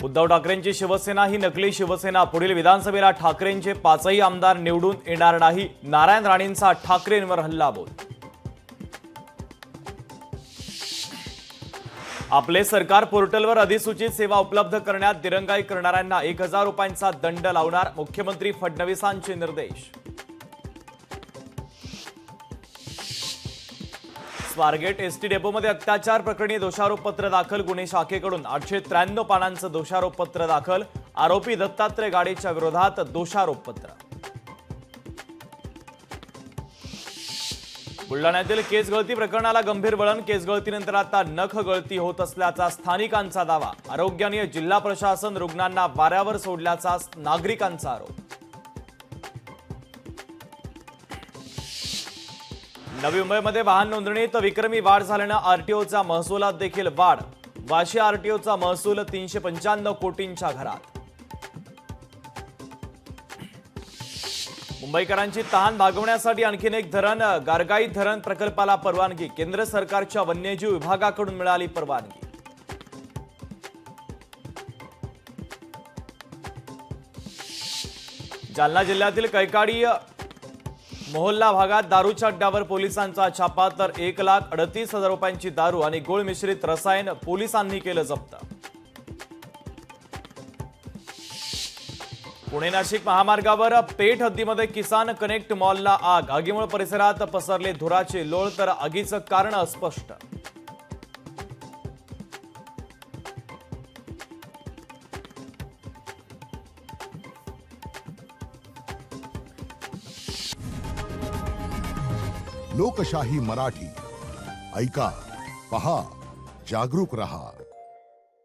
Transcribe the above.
उद्धव ठाकरेंची शिवसेना ही नकली शिवसेना। पुढील विधानसभेला ठाकरेंचे 5ही आमदार निवडून येणार नाही। नारायण राणेंचा ठाकरेंवर हल्लाबोल। आपले सरकार पोर्टलवर अधिसूचित सेवा उपलब्ध करण्यात दिरंगाई करणाऱ्यांना 1000 रुपयांचा दंड लावणार। मुख्यमंत्री फडणवीसांचे निर्देश। स्वारगेट एसटी डेपोमध्ये अत्याचार प्रकरणी दोषारोपपत्र दाखल। गुन्हे शाखेकडून 893 पानांचं दोषारोपपत्र दाखल। आरोपी दत्तात्रय गाडेच्या विरोधात दोषारोपपत्र। बुलढाण्यातील केस गळती प्रकरणाला गंभीर वळण। केस गळतीनंतर आता नख गळती होत असल्याचा स्थानिकांचा दावा। आरोग्याने जिल्हा प्रशासन रुग्णांना वाऱ्यावर सोडल्याचा नागरिकांचा आरोप। नवी मुंबईमध्ये वाहन नोंदणीत विक्रमी वाढ झाल्यानं आरटीओचा महसुलात देखील वाढ। वाशी आरटीओचा महसूल 395 कोटींच्या घरात। मुंबईकरांची तहान भागवण्यासाठी आणखीन एक धरण। गारगाई धरण प्रकल्पाला परवानगी। केंद्र सरकारच्या वन्यजीव विभागाकडून मिळाली परवानगी। जालना जिल्ह्यातील कैकाडी मोहल्ला भागात दारूच्या अड्ड्यावर पोलिसांचा छापा। तर 1,38,000 रुपयांची दारू आणि गोळ मिश्रित रसायन पोलिसांनी केलं जप्त। पुणे नाशिक महामार्गावर पेठ हद्दीमध्ये किसान कनेक्ट मॉलला आग। आगीमुळे परिसरात पसरले धुराचे लोळ। तर आगीचं कारण अस्पष्ट। लोकशाही मराठी ऐका, पहा, जागरूक रहा।